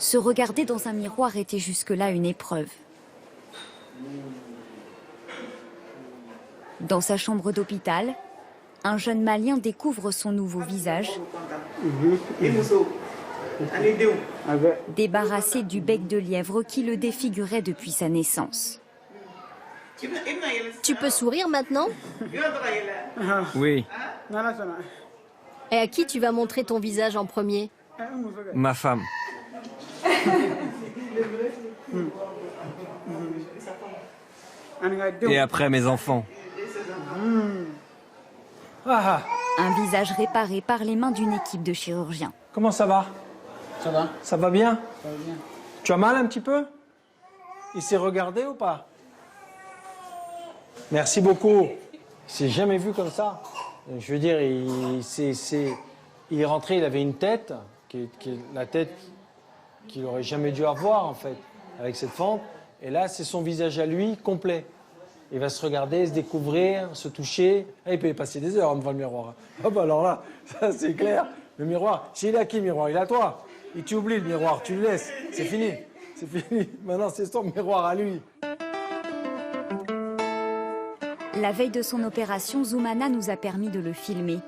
Se regarder dans un miroir était jusque-là une épreuve. Dans sa chambre d'hôpital, un jeune Malien découvre son nouveau visage, débarrassé du bec de lièvre qui le défigurait depuis sa naissance. Tu peux sourire maintenant? Oui, Et à qui tu vas montrer ton visage en premier? ma femme. Et après mes enfants. Un visage réparé par les mains d'une équipe de chirurgiens. Comment ça va? Ça va? Ça va bien? Ça va bien. Tu as mal un petit peu? Il s'est regardé ou pas? Merci beaucoup. Il s'est jamais vu comme ça. Je veux dire, il est rentré, il avait une tête, la tête qu'il aurait jamais dû avoir en fait, avec cette fente. Et là, c'est son visage à lui complet. Il va se regarder, se découvrir, se toucher. Ah, il peut y passer des heures devant le miroir. Ah bah alors là, ça c'est clair. Le miroir, il est à qui le miroir? Il est à toi. Et tu oublies le miroir, tu le laisses. C'est fini. C'est fini. Maintenant, c'est son miroir à lui. La veille de son opération, Zoumana nous a permis de le filmer.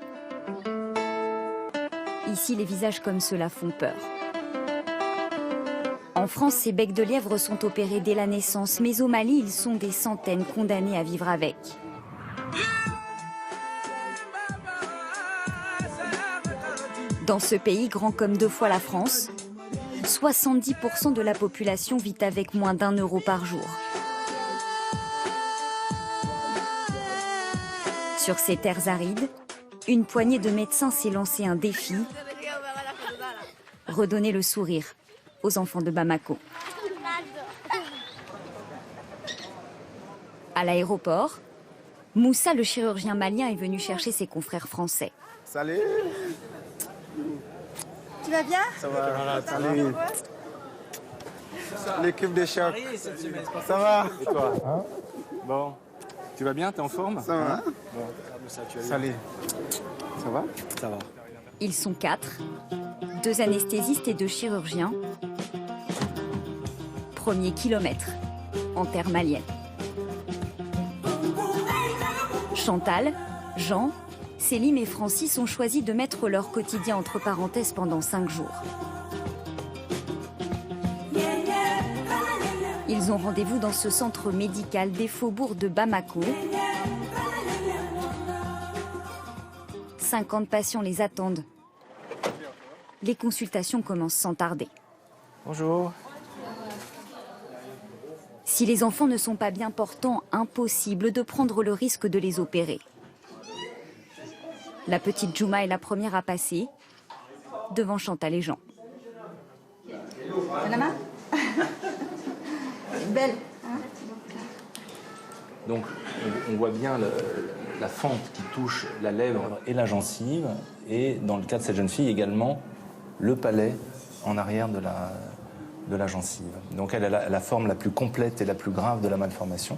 Ici, les visages comme cela font peur. En France, ces becs de lièvre sont opérés dès la naissance, mais au Mali, ils sont des centaines condamnés à vivre avec. Dans ce pays, grand comme 2 fois la France, 70% de la population vit avec moins d'1 € par jour. Sur ces terres arides, une poignée de médecins s'est lancé un défi: redonner le sourire aux enfants de Bamako. À l'aéroport, Moussa, le chirurgien malien, est venu chercher ses confrères français. Salut. Tu vas bien? Ça va, salut. L'équipe de choc. Ça va? Et toi? Bon. Tu vas bien? T'es en forme? Ça va? Bon. Salut. Ça va? Ça va. Ils sont 4, 2 anesthésistes et 2 chirurgiens. Premier kilomètre en terre malienne. Chantal, Jean, Célim et Francis ont choisi de mettre leur quotidien entre parenthèses pendant 5 jours. Ils ont rendez-vous dans ce centre médical des faubourgs de Bamako. 50 patients les attendent. Les consultations commencent sans tarder. Bonjour. Si les enfants ne sont pas bien portants, impossible de prendre le risque de les opérer. La petite Djouma est la première à passer, devant Chantal et Jean. Manama? Belle. Donc on voit bien la fente qui touche la lèvre et la gencive, et dans le cas de cette jeune fille également, le palais en arrière de la gencive. Donc elle a la forme la plus complète et la plus grave de la malformation.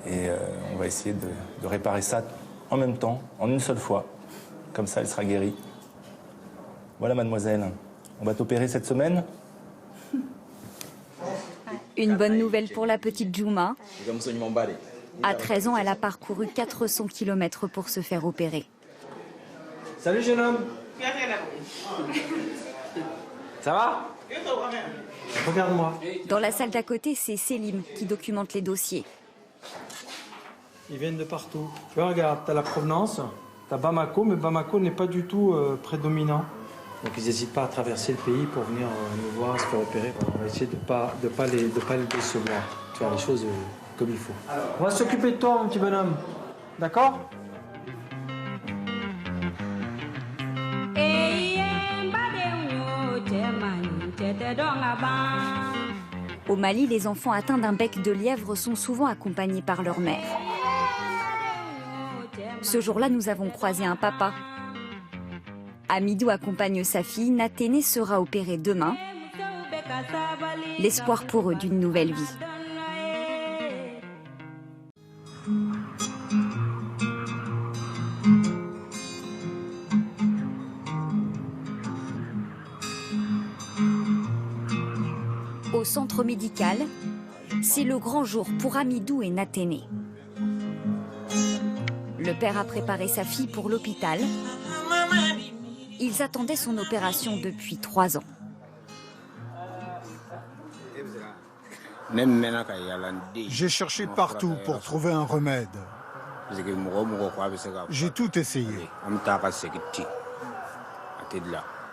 Et on va essayer de réparer ça en même temps, en une seule fois. Comme ça, elle sera guérie. Voilà, mademoiselle, on va t'opérer cette semaine. Une bonne nouvelle pour la petite Djouma. À 13 ans, elle a parcouru 400 km pour se faire opérer. Salut, jeune homme. Ça va? Regarde-moi. Dans la salle d'à côté, c'est Célim qui documente les dossiers. Ils viennent de partout. Tu vois, regarde, t'as la provenance, t'as Bamako, mais Bamako n'est pas du tout prédominant. Donc ils n'hésitent pas à traverser le pays pour venir nous voir, se faire opérer. On va essayer de pas les décevoir, de faire les choses comme il faut. On va s'occuper de toi, mon petit bonhomme. D'accord? Au Mali, les enfants atteints d'un bec de lièvre sont souvent accompagnés par leur mère. Ce jour-là, nous avons croisé un papa. Amidou accompagne sa fille. Naténé sera opérée demain. L'espoir pour eux d'une nouvelle vie. centre médical, c'est le grand jour pour Amidou et Naténé. Le père a préparé sa fille pour l'hôpital. Ils attendaient son opération depuis 3 ans. J'ai cherché partout pour trouver un remède. J'ai tout essayé.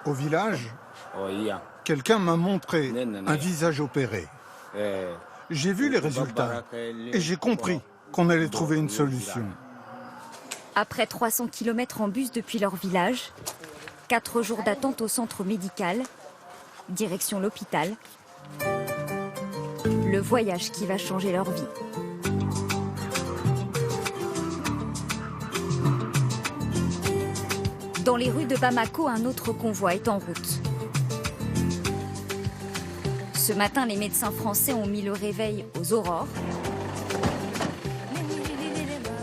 Au village, quelqu'un m'a montré un visage opéré. J'ai vu les résultats et j'ai compris qu'on allait trouver une solution. Après 300 km en bus depuis leur village, 4 jours d'attente au centre médical, direction l'hôpital. Le voyage qui va changer leur vie. Dans les rues de Bamako, un autre convoi est en route. Ce matin, les médecins français ont mis le réveil aux aurores.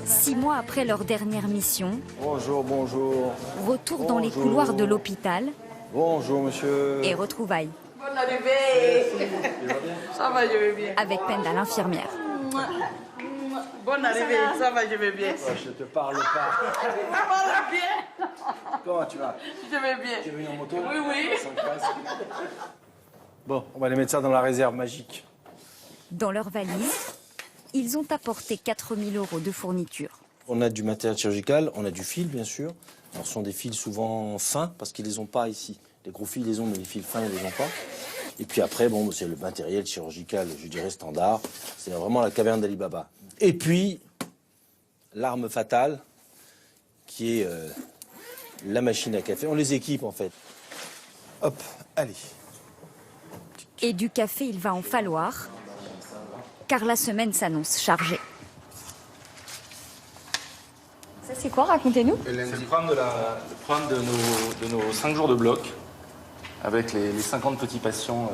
6 mois après leur dernière mission, Bonjour, bonjour. retour dans les couloirs de l'hôpital Bonjour, monsieur. et retrouvailles Bonne arrivée. Ça va, je vais bien. avec Penda l'infirmière. Bonne arrivée, ça va, je vais bien. Je te parle pas. Ça va bien. Comment tu vas? Je vais bien. Tu es venu en moto? Oui, oui. Bon, on va les mettre ça dans la réserve magique. Dans leur valise, ils ont apporté 4 000 € de fournitures. On a du matériel chirurgical, on a du fil, bien sûr. Alors, ce sont des fils souvent fins, parce qu'ils ne les ont pas ici. Les gros fils, ils les ont, mais les fils fins, ils ne les ont pas. Et puis après, bon, c'est le matériel chirurgical, je dirais, standard. C'est vraiment la caverne d'Ali Baba. Et puis, l'arme fatale, qui est la machine à café. On les équipe, en fait. Hop, allez. Et du café, il va en falloir, car la semaine s'annonce chargée. Ça, c'est quoi? Racontez-nous. C'est le programme de nos 5 jours de bloc, avec les 50 petits patients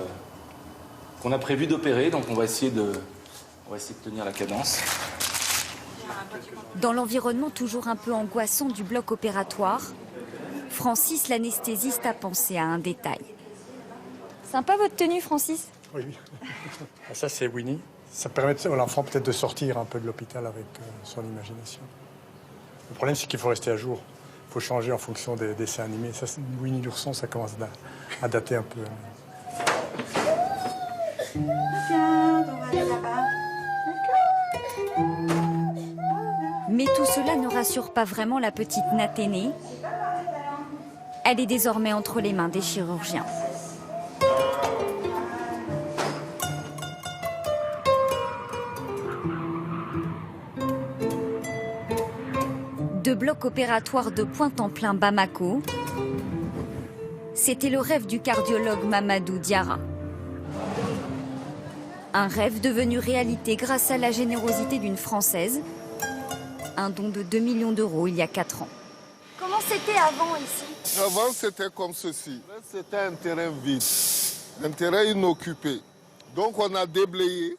qu'on a prévu d'opérer. Donc on va essayer de tenir la cadence. Dans l'environnement toujours un peu angoissant du bloc opératoire, Francis, l'anesthésiste, a pensé à un détail. Sympa votre tenue, Francis. Oui. Ça, c'est Winnie. Ça permet à l'enfant peut-être de sortir un peu de l'hôpital avec son imagination. Le problème, c'est qu'il faut rester à jour. Il faut changer en fonction des dessins animés. Ça, Winnie l'ourson, ça commence à dater un peu. Mais tout cela ne rassure pas vraiment la petite Naténé. Elle est désormais entre les mains des chirurgiens. De bloc opératoire de Pointe-en-Plein Bamako, c'était le rêve du cardiologue Mamadou Diarra. Un rêve devenu réalité grâce à la générosité d'une Française, un don de 2 millions d'euros il y a 4 ans. Comment c'était avant ici? Avant, c'était comme ceci. C'était un terrain vide, un terrain inoccupé. Donc, on a déblayé,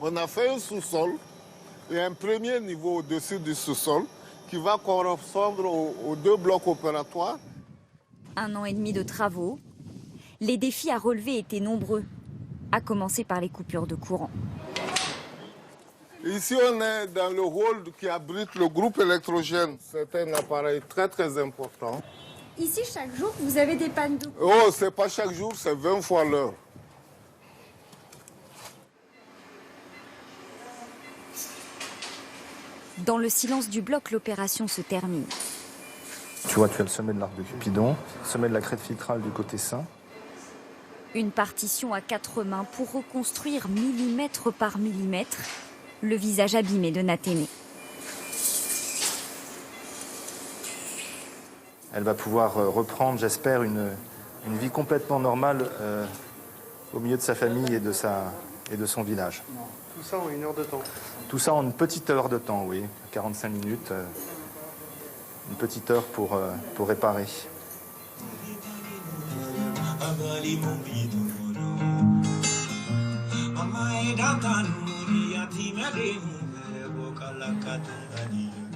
on a fait un sous-sol et un premier niveau au-dessus du sous-sol qui va correspondre aux 2 blocs opératoires. 1 an et demi de travaux. Les défis à relever étaient nombreux, à commencer par les coupures de courant. Ici, on est dans le hall qui abrite le groupe électrogène. C'est un appareil très, très important. Ici, chaque jour, vous avez des pannes d'eau. Oh, c'est pas chaque jour, c'est 20 fois l'heure. Dans le silence du bloc, l'opération se termine. Tu vois, tu as le sommet de l'arc de Cupidon, le sommet de la crête filtrale du côté sain. Une partition à 4 mains pour reconstruire millimètre par millimètre le visage abîmé de Naténé. Elle va pouvoir reprendre, j'espère, une vie complètement normale au milieu de sa famille et de son village. Tout ça en 1 heure de temps. Tout ça en une petite heure de temps, oui. 45 minutes, une petite heure pour réparer.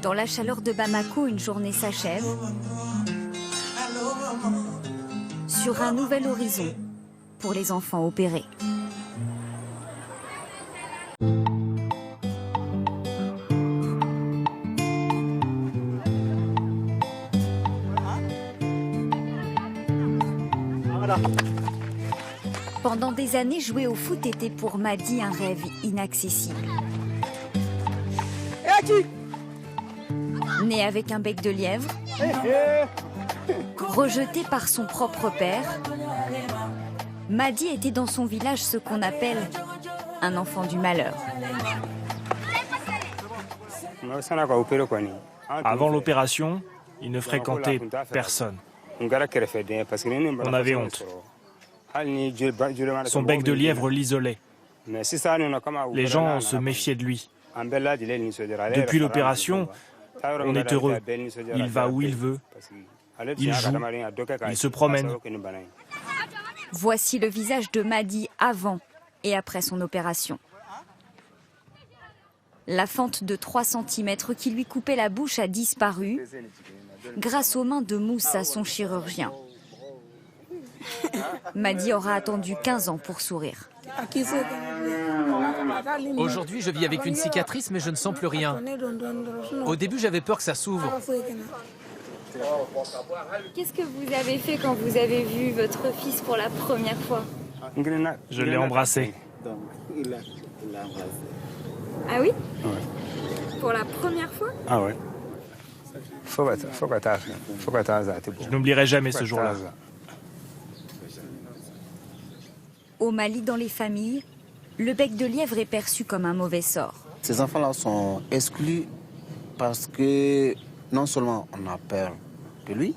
Dans la chaleur de Bamako, une journée s'achève sur un nouvel horizon pour les enfants opérés. Pendant des années, jouer au foot était pour Madi un rêve inaccessible. Né avec un bec de lièvre, rejeté par son propre père, Madi était dans son village ce qu'on appelle un enfant du malheur. Avant l'opération, il ne fréquentait personne. On avait honte. Son bec de lièvre l'isolait. Les gens se méfiaient de lui. Depuis l'opération, on est heureux. Il va où il veut. Il joue. Il se promène. Voici le visage de Madi avant et après son opération. La fente de 3 cm qui lui coupait la bouche a disparu grâce aux mains de Moussa, son chirurgien. Madi aura attendu 15 ans pour sourire. Aujourd'hui, je vis avec une cicatrice, mais je ne sens plus rien. Au début, j'avais peur que ça s'ouvre. Qu'est-ce que vous avez fait quand vous avez vu votre fils pour la première fois? Je l'ai embrassé. Ah oui? Pour la première fois? Ah ouais. Je n'oublierai jamais ce jour-là. Au Mali, dans les familles, le bec de lièvre est perçu comme un mauvais sort. Ces enfants-là sont exclus parce que non seulement on a peur de lui,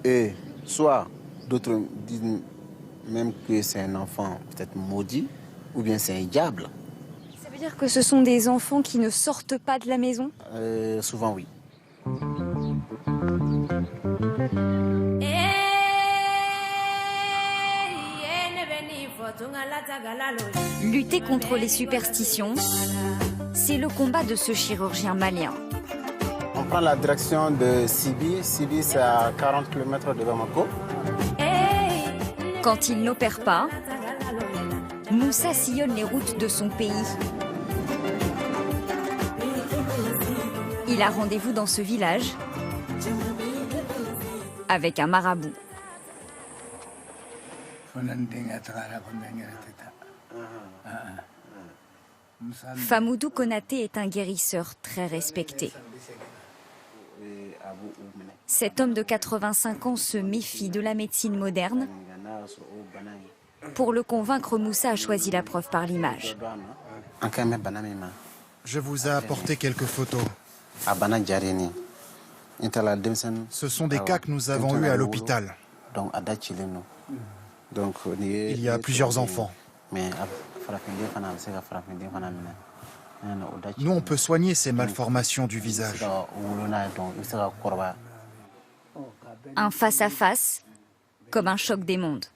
et soit d'autres disent même que c'est un enfant peut-être maudit, ou bien c'est un diable. Ça veut dire que ce sont des enfants qui ne sortent pas de la maison? Souvent oui. Lutter contre les superstitions, c'est le combat de ce chirurgien malien. On prend la direction de Sibi. Sibi, c'est à 40 km de Bamako. Quand il n'opère pas, Moussa sillonne les routes de son pays. Il a rendez-vous dans ce village avec un marabout. Famoudou Konaté est un guérisseur très respecté. Cet homme de 85 ans se méfie de la médecine moderne. Pour le convaincre, Moussa a choisi la preuve par l'image. Je vous ai apporté quelques photos. Ce sont des cas que nous avons eus à l'hôpital. Il y a plusieurs enfants. Nous, on peut soigner ces malformations du visage. Un face-à-face, comme un choc des mondes.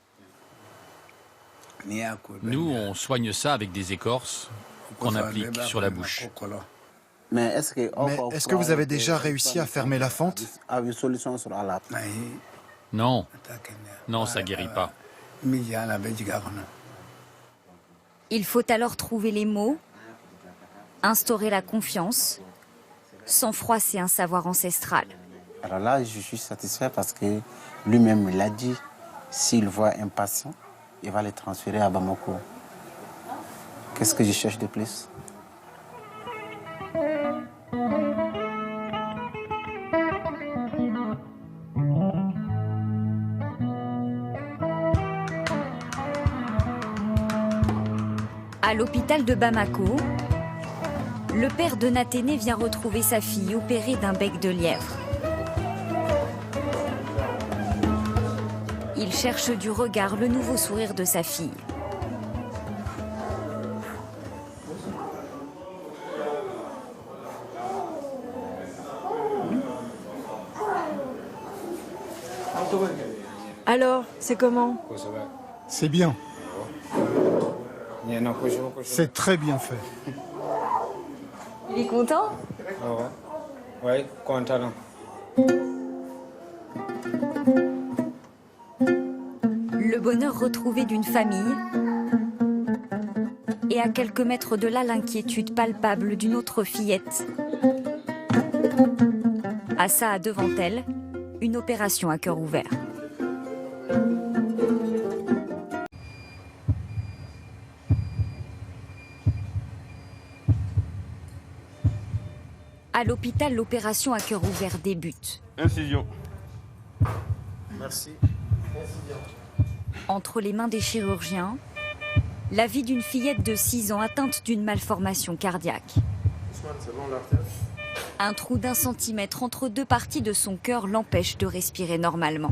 Nous, on soigne ça avec des écorces qu'on applique sur la bouche. Mais est-ce que vous avez déjà réussi à fermer la fente? Non. Non, ça guérit pas. Il faut alors trouver les mots, instaurer la confiance. Sang-froid, c'est un savoir ancestral. Alors là, je suis satisfait parce que lui-même, il a dit, s'il voit un patient, il va le transférer à Bamako. Qu'est-ce que je cherche de plus? À l'hôpital de Bamako, le père de Naténé vient retrouver sa fille opérée d'un bec de lièvre. Il cherche du regard le nouveau sourire de sa fille. Alors, c'est comment? C'est bien. C'est très bien fait. Il est content? Oui, content. Le bonheur retrouvé d'une famille et à quelques mètres de là l'inquiétude palpable d'une autre fillette. Assa a devant elle une opération à cœur ouvert. À l'hôpital, l'opération à cœur ouvert débute. Incision. Merci. Entre les mains des chirurgiens, la vie d'une fillette de 6 ans atteinte d'une malformation cardiaque. Un trou d'1 centimètre entre 2 parties de son cœur l'empêche de respirer normalement.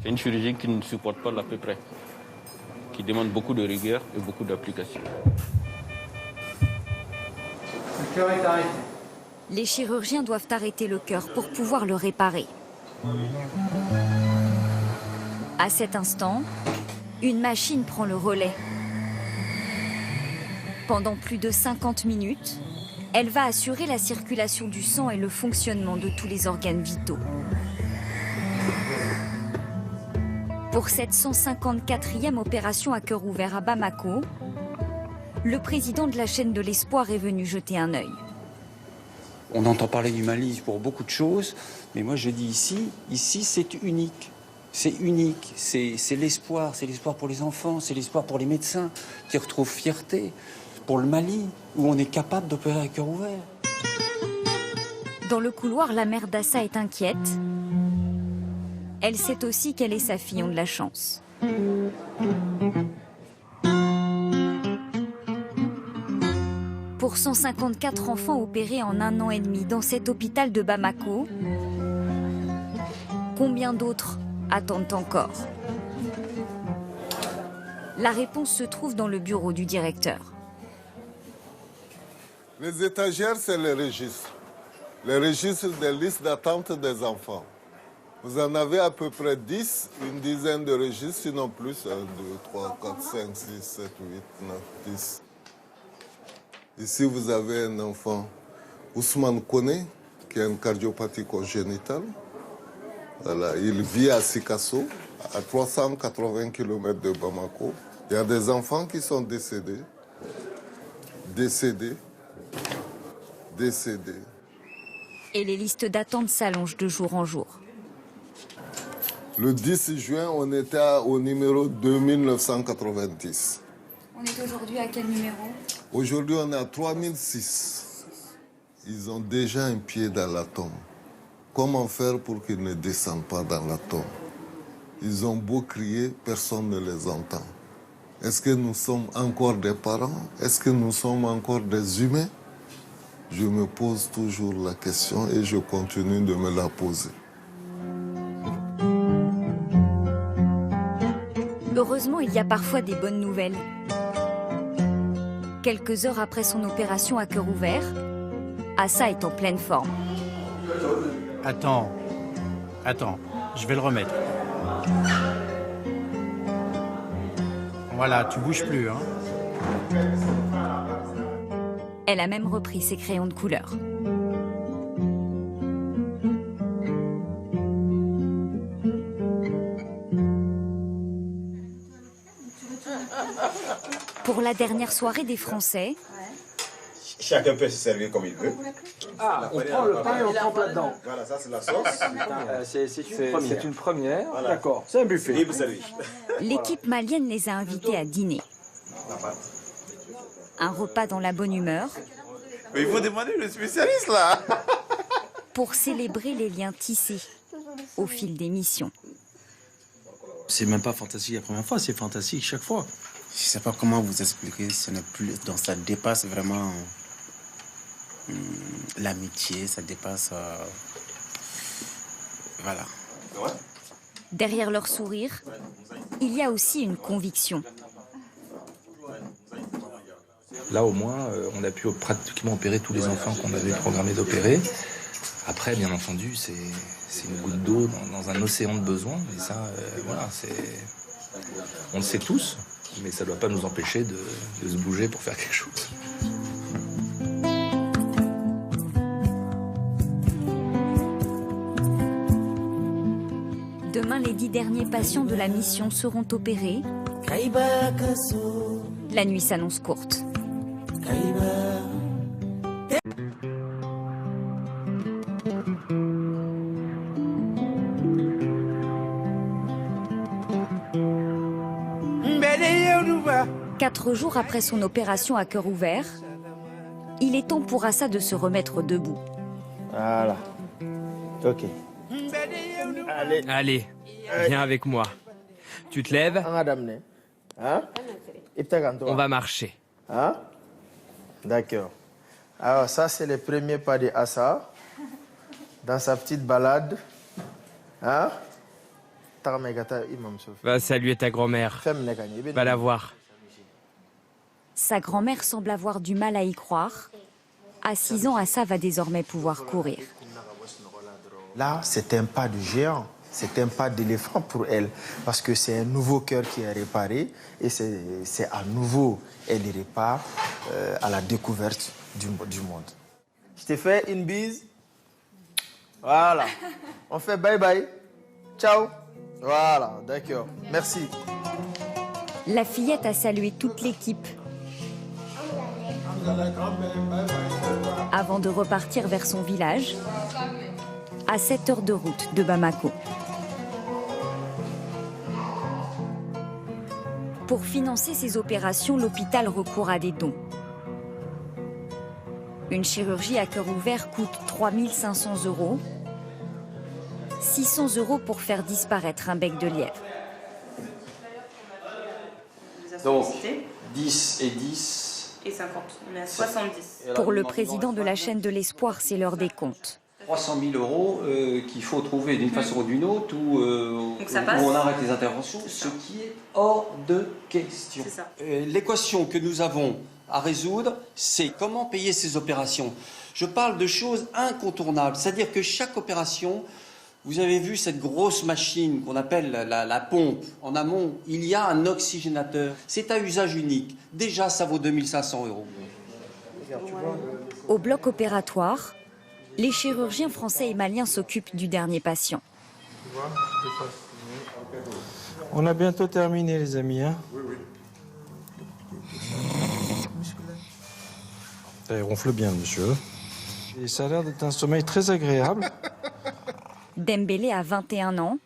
C'est une chirurgie qui ne supporte pas l'à peu près, qui demande beaucoup de rigueur et beaucoup d'application. Le cœur est arrêté. Les chirurgiens doivent arrêter le cœur pour pouvoir le réparer. À cet instant, une machine prend le relais. Pendant plus de 50 minutes, elle va assurer la circulation du sang et le fonctionnement de tous les organes vitaux. Pour cette 154e opération à cœur ouvert à Bamako, le président de la chaîne de l'espoir est venu jeter un œil. On entend parler du Mali pour beaucoup de choses, mais moi je dis ici c'est unique. C'est unique, c'est l'espoir pour les enfants, c'est l'espoir pour les médecins qui retrouvent fierté. Pour le Mali, où on est capable d'opérer à cœur ouvert. Dans le couloir, la mère d'Assa est inquiète. Elle sait aussi qu'elle et sa fille ont de la chance. Pour 154 enfants opérés en 1 an et demi dans cet hôpital de Bamako, combien d'autres attendent encore? La réponse se trouve dans le bureau du directeur. Les étagères, c'est les registres. Les registres des listes d'attente des enfants. Vous en avez à peu près 10, une dizaine de registres, sinon plus. 1, 2, 3, 4, 5, 6, 7, 8, 9, 10. Ici, vous avez un enfant, Ousmane Kone, qui a une cardiopathie congénitale. Voilà, il vit à Sikasso, à 380 km de Bamako. Il y a des enfants qui sont décédés. Et les listes d'attente s'allongent de jour en jour. Le 10 juin, on était au numéro 2990. On est aujourd'hui à quel numéro? Aujourd'hui, on est à 3006. Ils ont déjà un pied dans la tombe. Comment faire pour qu'ils ne descendent pas dans la tombe? Ils ont beau crier, personne ne les entend. Est-ce que nous sommes encore des parents? Est-ce que nous sommes encore des humains? Je me pose toujours la question et je continue de me la poser. Heureusement, il y a parfois des bonnes nouvelles. Quelques heures après son opération à cœur ouvert, Assa est en pleine forme. Attends, je vais le remettre. Voilà, tu bouges plus, hein. Elle a même repris ses crayons de couleur. Pour la dernière soirée des Français, chacun peut se servir comme il veut. Ah, on prend le pain et on trempe là-dedans. Voilà, ça c'est la sauce. C'est une première. Voilà. D'accord, c'est un buffet. Libre service. l'équipe malienne les a invités à dîner. Un repas dans la bonne humeur. Mais il faut demander le spécialiste là. Pour célébrer les liens tissés au fil des missions. C'est même pas fantastique la première fois, c'est fantastique chaque fois. Je sais pas comment vous expliquer, ce n'est plus, donc ça dépasse vraiment l'amitié, ça dépasse, voilà. Derrière leur sourire, il y a aussi une conviction. Là, au moins, on a pu pratiquement opérer tous les enfants qu'on avait programmé d'opérer. Après, bien entendu, c'est une goutte d'eau dans un océan de besoins. Et ça, voilà, on le sait tous, mais ça ne doit pas nous empêcher de se bouger pour faire quelque chose. Demain, les 10 derniers patients de la mission seront opérés. La nuit s'annonce courte. « 4 jours après son opération à cœur ouvert, Il est temps pour Assa de se remettre debout. Voilà. Ok. Allez, viens avec moi. Tu te lèves? On va marcher. Hein? D'accord. Alors ça, c'est le premier pas de Assa. Dans sa petite balade. Hein? Va saluer ta grand-mère. Va la voir. Sa grand-mère semble avoir du mal à y croire. À 6 ans, Assa va désormais pouvoir courir. Là, c'est un pas de géant. C'est un pas d'éléphant pour elle. Parce que c'est un nouveau cœur qui est réparé. Et c'est à nouveau, elle repart à la découverte du monde. Je te fais une bise. Voilà. On fait bye-bye. Ciao. Voilà, d'accord. Merci. La fillette a salué toute l'équipe. Avant de repartir vers son village, à 7 heures de route de Bamako. Pour financer ses opérations, l'hôpital recourt à des dons. Une chirurgie à cœur ouvert coûte 3 500 €. 600 € pour faire disparaître un bec de lièvre. Donc, 10 et 10. Et 50. On est à 70. Pour le président de la chaîne de l'Espoir, c'est l'heure des comptes. 300 000 € qu'il faut trouver d'une façon ou d'une autre, où on arrête les interventions, ce qui est hors de question. L'équation que nous avons à résoudre, c'est comment payer ces opérations. Je parle de choses incontournables, c'est-à-dire que chaque opération, vous avez vu cette grosse machine qu'on appelle la pompe. En amont, il y a un oxygénateur. C'est à usage unique. Déjà, ça vaut 2 500 €. Au bloc opératoire, les chirurgiens français et maliens s'occupent du dernier patient. On a bientôt terminé, les amis. Hein? Ça ronfle bien, monsieur. Et ça a l'air d'être un sommeil très agréable. Dembélé a 21 ans.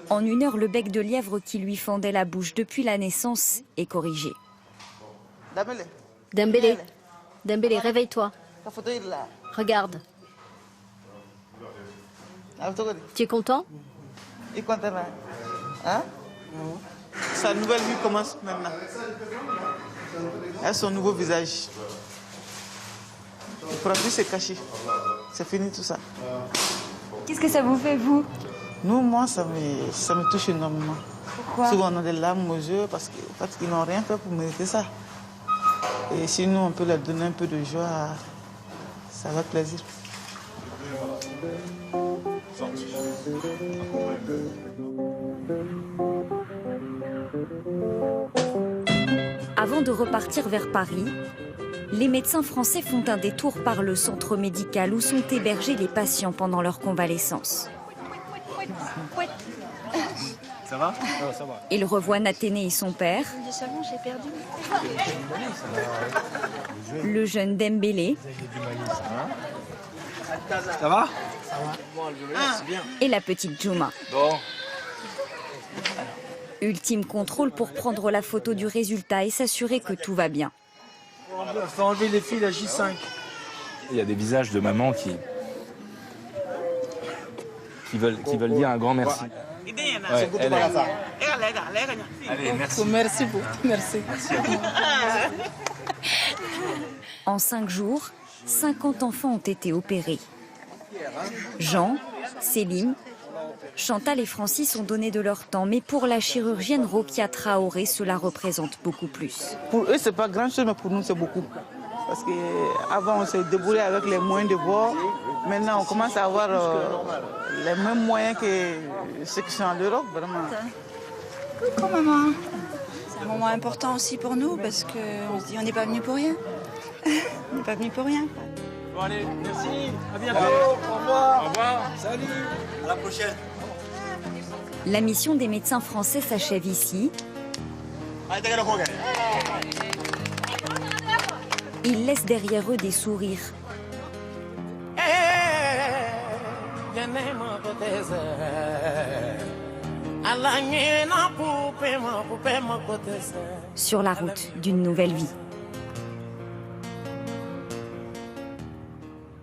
En 1 heure, le bec de lièvre qui lui fendait la bouche depuis la naissance est corrigé. Dembélé, réveille-toi. Regarde. Tu es content? Hein? Sa nouvelle vie commence maintenant. Elle a son nouveau visage. Il ne pourra plus se cacher. C'est fini tout ça. Qu'est-ce que ça vous fait, vous? Nous, moi, ça me touche énormément. Pourquoi? Souvent, on a des larmes aux yeux parce qu'ils n'ont rien fait pour mériter ça. Et si nous, on peut leur donner un peu de joie, ça va plaisir. Avant de repartir vers Paris, les médecins français font un détour par le centre médical où sont hébergés les patients pendant leur convalescence. Ça va? Ça va. Ils revoient Nathéné et son père, le jeune Dembélé Ça va? et la petite Djouma. Bon. Ultime contrôle pour prendre la photo du résultat et s'assurer que tout va bien. Il faut enlever les fils à J5. Il y a des visages de mamans qui veulent dire un grand merci. Ouais, allez, merci. Merci beaucoup. Merci. En 5 jours, 50 enfants ont été opérés. Jean, Céline, Chantal et Francis ont donné de leur temps, mais pour la chirurgienne Rokia Traoré, cela représente beaucoup plus. Pour eux, c'est pas grand-chose, mais pour nous, c'est beaucoup. Parce qu'avant, on s'est débrouillé avec les moyens de bord. Maintenant, on commence à avoir les mêmes moyens que ceux qui sont en Europe, vraiment. Coucou, maman. C'est un moment important aussi pour nous, parce qu'on se dit on n'est pas venu pour rien. On n'est pas venu pour rien. Bon, allez, merci. À bientôt. Au revoir. Au revoir. Salut. À la prochaine. La mission des médecins français s'achève ici. Ils laissent derrière eux des sourires. Sur la route d'une nouvelle vie.